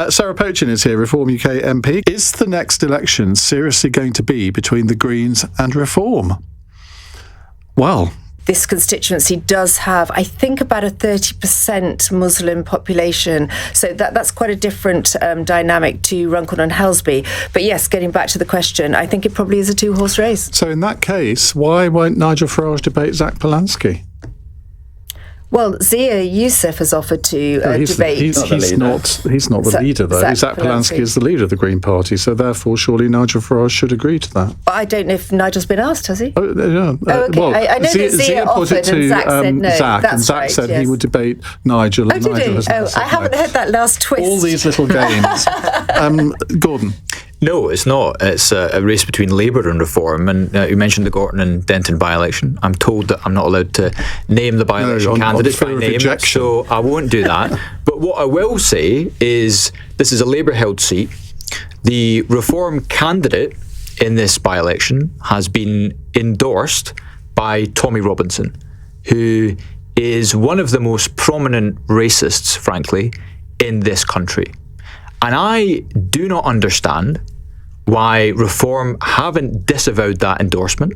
Sarah Pochin is here, Reform UK MP. Is the next election seriously going to be between the Greens and Reform? Well, this constituency does have, I think, about a 30% Muslim population. So that's quite a different dynamic to Runcorn and Helsby. But yes, getting back to the question, I think it probably is a two-horse race. So in that case, why won't Nigel Farage debate Zach Polanski? Well, Zia Youssef has offered to debate. He's not the leader, though. Zach Polanski is the leader of the Green Party, so therefore surely Nigel Farage should agree to that. I don't know if Nigel's been asked, has he? Oh, yeah. Okay. Well, I know that Zia put it offered and Zach said no. Zach, That's and Zach right, said yes. he would debate Nigel. And did Nigel he? has never said I haven't heard that last twist. All these little games. Gordon. No, it's not. It's a race between Labour and Reform. And you mentioned the Gorton and Denton by-election. I'm told that I'm not allowed to name the by-election candidates by name, so I won't do that. But what I will say is this is a Labour-held seat. The Reform candidate in this by-election has been endorsed by Tommy Robinson, who is one of the most prominent racists, frankly, in this country. And I do not understand why Reform haven't disavowed that endorsement.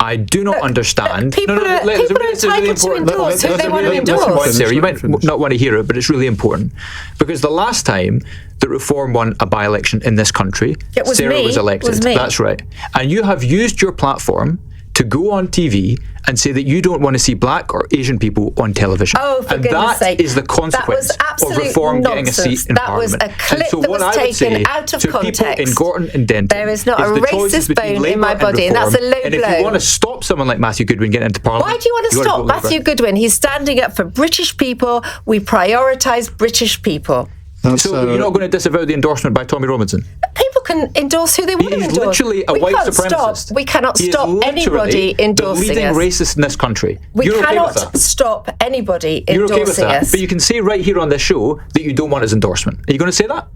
I do not understand. People are entitled to endorse who they want to endorse. Sarah, you might not want to hear it, but it's really important. Because the last time that Reform won a by-election in this country, Sarah was elected. That's right. And you have used your platform to go on TV and say that you don't want to see black or Asian people on television. Oh, for goodness sake. And that is the consequence of Reform getting a seat in Parliament. That was a clip that was taken out of context. People in Gorton and Denton, there is not a racist bone in my body, and that's a low blow. And if you want to stop someone like Matthew Goodwin getting into Parliament... Why do you want to stop Matthew Goodwin? He's standing up for British people. We prioritise British people. So you're not going to disavow the endorsement by Tommy Robinson? People can endorse who they want to endorse. He's literally a white supremacist. We cannot stop anybody endorsing us. The leading racist in this country. We cannot stop anybody endorsing us. You're okay with that, but you can say right here on this show that you don't want his endorsement. Are you going to say that?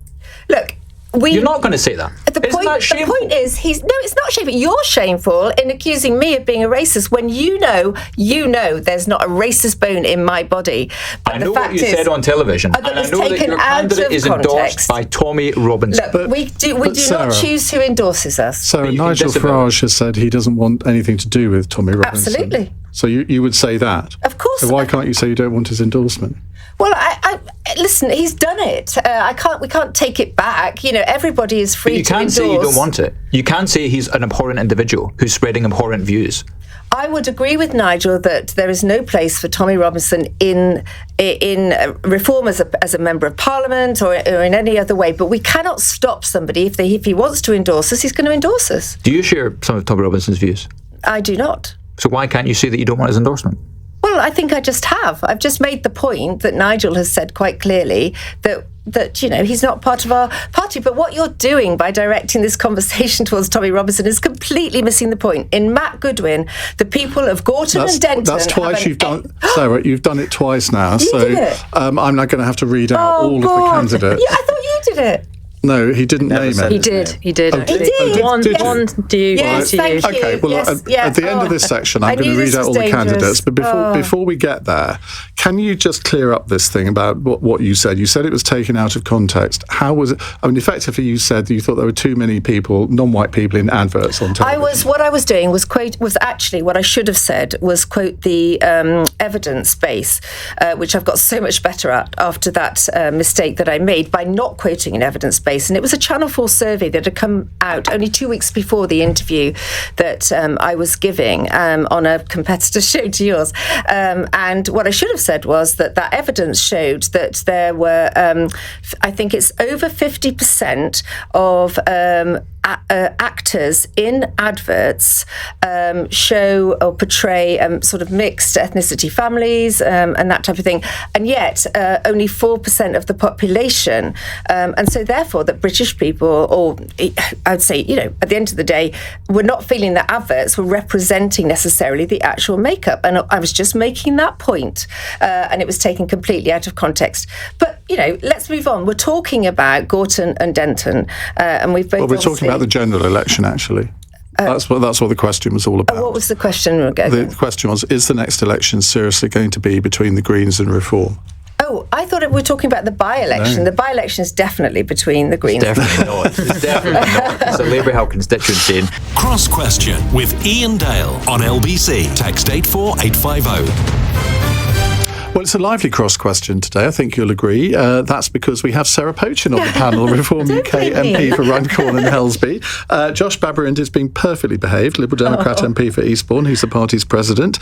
Look, you're not going to say that. The point is, it's not shameful. You're shameful in accusing me of being a racist when you know there's not a racist bone in my body. But I know what you said on television, and I know that your candidate is endorsed by Tommy Robinson. Look, we do not choose who endorses us. So Nigel Farage has said he doesn't want anything to do with Tommy Robinson. Absolutely. So you would say that? Of course. So why can't you say you don't want his endorsement? Well, I listen. He's done it. We can't take it back. Everybody is free to endorse. You can say you don't want it. You can say he's an abhorrent individual who's spreading abhorrent views. I would agree with Nigel that there is no place for Tommy Robinson in Reform as a member of Parliament or in any other way. But we cannot stop somebody if he wants to endorse us. He's going to endorse us. Do you share some of Tommy Robinson's views? I do not. So why can't you say that you don't want his endorsement? Well, I think I just have. I've just made the point that Nigel has said quite clearly that he's not part of our party. But what you're doing by directing this conversation towards Tommy Robinson is completely missing the point. In Matt Goodwin, the people of Gorton and Denton... That's twice you've done... Sarah, you've done it twice now. You did it. I'm not going to have to read out all of the candidates. Yeah, I thought you did it. No, he didn't name it. He did. He did. One due yes, to thank you. Okay, well, at the end of this section, I'm going to read out all the candidates. But before we get there, can you just clear up this thing about what you said? You said it was taken out of context. How was it? I mean, effectively, you said that you thought there were too many people, non-white people, in adverts on television. What I was doing was actually what I should have said was quote the evidence base, which I've got so much better at after that mistake that I made by not quoting an evidence base. And it was a Channel 4 survey that had come out only 2 weeks before the interview that I was giving on a competitor show to yours. And what I should have said was that evidence showed that there were, I think it's over 50% of actors in adverts show or portray sort of mixed ethnicity families and that type of thing, and yet only 4% of the population, and so therefore that British people, or I'd say, at the end of the day, were not feeling that adverts were representing necessarily the actual makeup. And I was just making that point, and it was taken completely out of context. But let's move on. We're talking about Gorton and Denton, and we've both. Well, we're talking about the general election, actually. That's what the question was all about. What was the question? The question was: is the next election seriously going to be between the Greens and Reform? Oh, I thought we were talking about the by-election. No. The by-election is definitely between the Greens. It's definitely not. It's definitely not. It's a Labour Hill constituency. Cross Question with Iain Dale on LBC. Text 84850. Well, it's a lively cross question today, I think you'll agree. That's because we have Sarah Pochin on the panel, Reform UK MP for Runcorn and Helsby. Josh Babarind is being perfectly behaved, Liberal Democrat MP for Eastbourne, who's the party's president.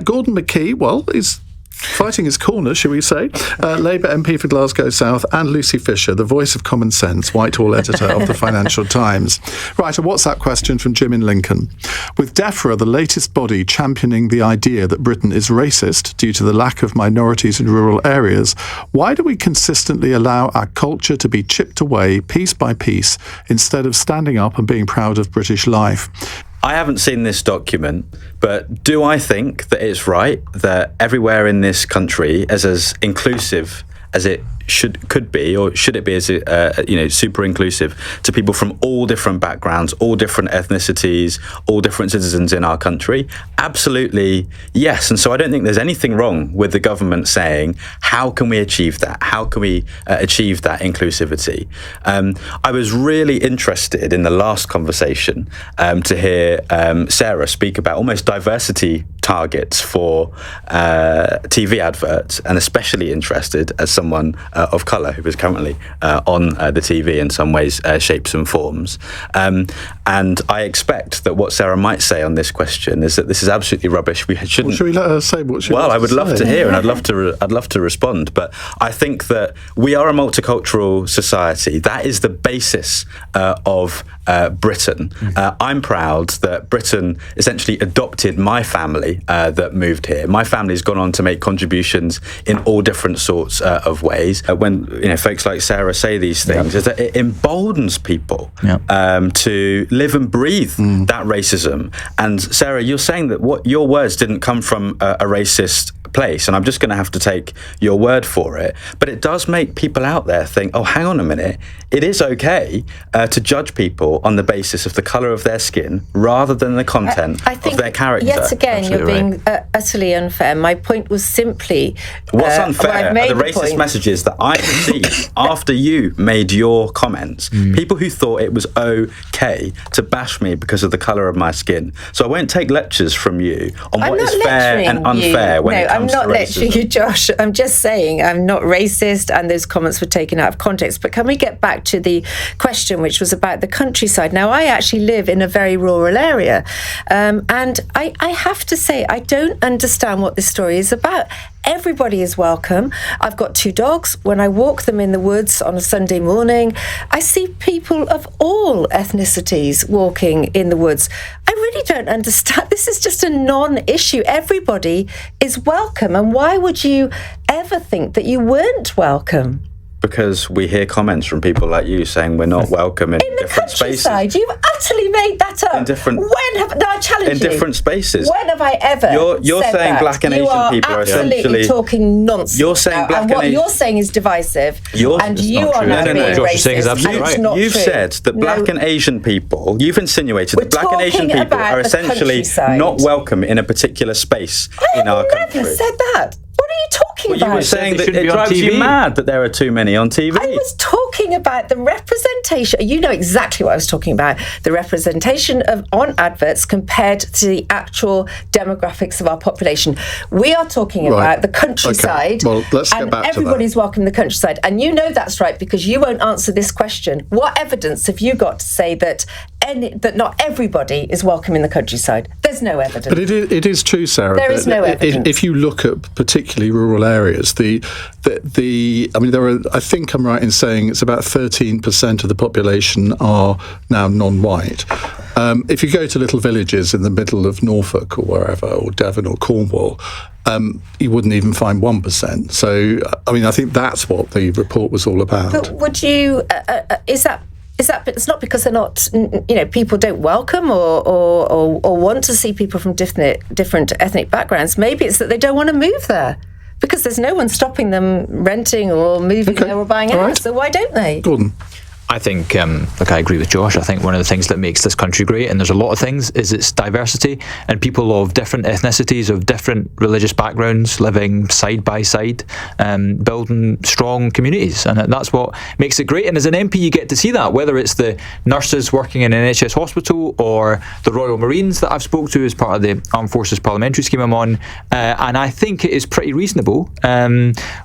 Gordon McKee, well, he's fighting his corner, shall we say. Labour MP for Glasgow South, and Lucy Fisher, the voice of common sense, Whitehall editor of the Financial Times. Right, a WhatsApp question from Jim in Lincoln. With DEFRA, the latest body championing the idea that Britain is racist due to the lack of minorities in rural areas, why do we consistently allow our culture to be chipped away piece by piece instead of standing up and being proud of British life? I haven't seen this document, but do I think that it's right that everywhere in this country is as inclusive as it could be, or should it be as super inclusive to people from all different backgrounds, all different ethnicities, all different citizens in our country? Absolutely, yes. And so I don't think there's anything wrong with the government saying, how can we achieve that? How can we achieve that inclusivity? I was really interested in the last conversation to hear Sarah speak about almost diversity targets for TV adverts, and especially interested as someone of colour who is currently on the TV in some ways, shapes and forms. And I expect that what Sarah might say on this question is that this is absolutely rubbish. We shouldn't. Well, should we let her say what she wants to say? Well, I would love to hear, and I'd love to respond. But I think that we are a multicultural society. That is the basis of Britain. I'm proud that Britain essentially adopted my family that moved here. My family's gone on to make contributions in all different sorts of ways. When folks like Sarah say these things, is that it emboldens people to live and breathe that racism. And Sarah, you're saying that what your words didn't come from a racist place, and I'm just going to have to take your word for it, but it does make people out there think, oh, hang on a minute, it is okay to judge people on the basis of the colour of their skin rather than the content of their character. Yet again, you're being utterly unfair. My point was simply what's unfair are the racist messages that I received after you made your comments. People who thought it was okay to bash me because of the colour of my skin. So I won't take lectures from you on what is fair and unfair when it comes to racism. I'm not lecturing you, Josh. I'm just saying I'm not racist, and those comments were taken out of context. But can we get back to the question, which was about the countryside? Now, I actually live in a very rural area, and I have to say, I don't understand what this story is about. Everybody is welcome. I've got 2 dogs. When I walk them in the woods on a Sunday morning, I see people of all ethnicities walking in the woods. I really don't understand. This is just a non-issue. Everybody is welcome. And why would you ever think that you weren't welcome? Because we hear comments from people like you saying we're not welcome in different spaces. You've utterly made that up. I challenge you. In different spaces. When have I ever You're said saying that? black and Asian people are essentially... You are absolutely talking nonsense. You're saying black and what you're saying is divisive. You are now being racist. What you're saying is absolutely right. You've said that black and Asian people, you've insinuated that black and Asian people are essentially not welcome in a particular space in our country. I never said that. What are you talking about? You were saying that it drives you mad that there are too many on TV. I was talking about the representation. You know exactly what I was talking about. The representation on adverts compared to the actual demographics of our population. We are talking about the countryside. Okay. Well, let's get back to that. Everybody's welcome in the countryside. And you know that's right, because you won't answer this question. What evidence have you got to say that not everybody is welcome in the countryside? There's no evidence. But it is true, Sarah. There is no evidence. If you look at particularly rural areas, there are, I think I'm right in saying it's about 13% of the population are now non-white. If you go to little villages in the middle of Norfolk or wherever, or Devon or Cornwall, you wouldn't even find 1%. So, I think that's what the report was all about. But would you, is that it's not because they're not, people don't welcome or want to see people from different ethnic backgrounds. Maybe it's that they don't want to move there because there's no one stopping them renting or moving there or buying a house. So why don't they? Gordon. I think, look, I agree with Josh. I think one of the things that makes this country great, and there's a lot of things, is its diversity and people of different ethnicities, of different religious backgrounds, living side by side, building strong communities. And that's what makes it great. And as an MP, you get to see that, whether it's the nurses working in an NHS hospital or the Royal Marines that I've spoke to as part of the Armed Forces Parliamentary Scheme I'm on. And I think it is pretty reasonable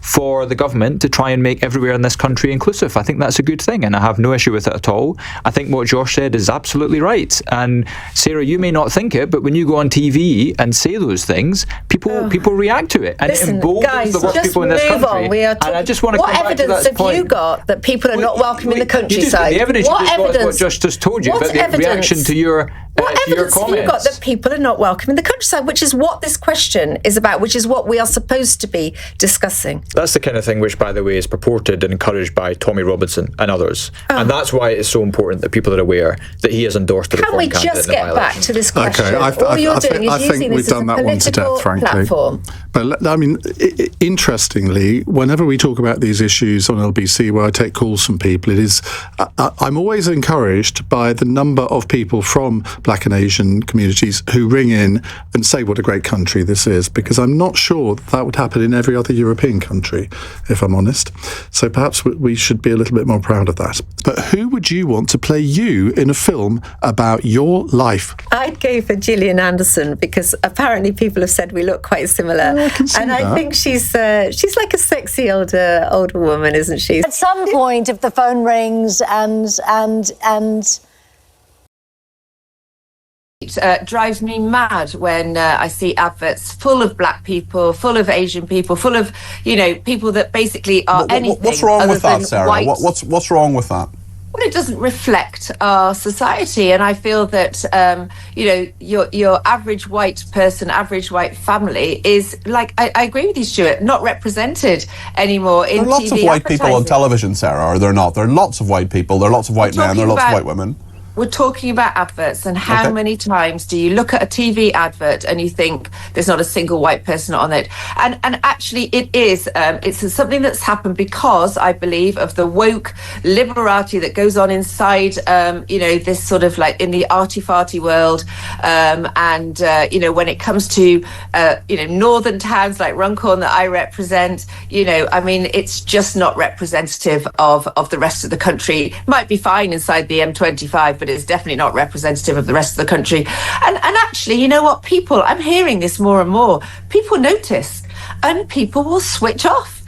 for the government to try and make everywhere in this country inclusive. I think that's a good thing, and I have no issue with it at all. I think what Josh said is absolutely right. And Sarah, you may not think it, but when you go on TV and say those things, people react to it, and listen, it emboldens the worst people in this country. And I just want to come back to that point. What evidence have you got that people are not welcome in the countryside? The evidence what Josh just told you, but the reaction to your what evidence have you got that people are not welcome in the countryside, which is what this question is about, which is what we are supposed to be discussing? That's the kind of thing which, by the way, is purported and encouraged by Tommy Robinson and others. And that's why it's so important that people are aware that he has endorsed the Reform candidate. Can we just get back to this question? Okay, All you're doing is I think using we've this as done a that one to political death, frankly. platform. But I mean, interestingly, whenever we talk about these issues on LBC, where I take calls from people, I'm always encouraged by the number of people from Black and Asian communities who ring in and say what a great country this is, because I'm not sure that would happen in every other European country, if I'm honest. So perhaps we should be a little bit more proud of that. But who would you want to play you in a film about your life? I'd go for Gillian Anderson, because apparently people have said we look quite similar. I can see that. I think she's like a sexy older woman, isn't she? At some point, if the phone rings and It drives me mad when I see adverts full of black people, full of Asian people, full of, people that basically are anything. What's wrong with that, Sarah? What's wrong with that? Well, it doesn't reflect our society, and I feel that your average white person, average white family is, like, I agree with you, Stuart, not represented anymore in TV. There are lots of white people on television, Sarah, or they're not. There are lots of white people. There are lots of white men. There are lots of white women. We're talking about adverts, and how many times do you look at a TV advert and you think there's not a single white person on it? And actually it is. It's something that's happened because, I believe, of the woke liberality that goes on inside, this sort of, like, in the arty-farty world. When it comes to, northern towns like Runcorn that I represent, it's just not representative of the rest of the country. Might be fine inside the M25, but it's definitely not representative of the rest of the country. And actually, you know what, I'm hearing this more and more, people notice and people will switch off.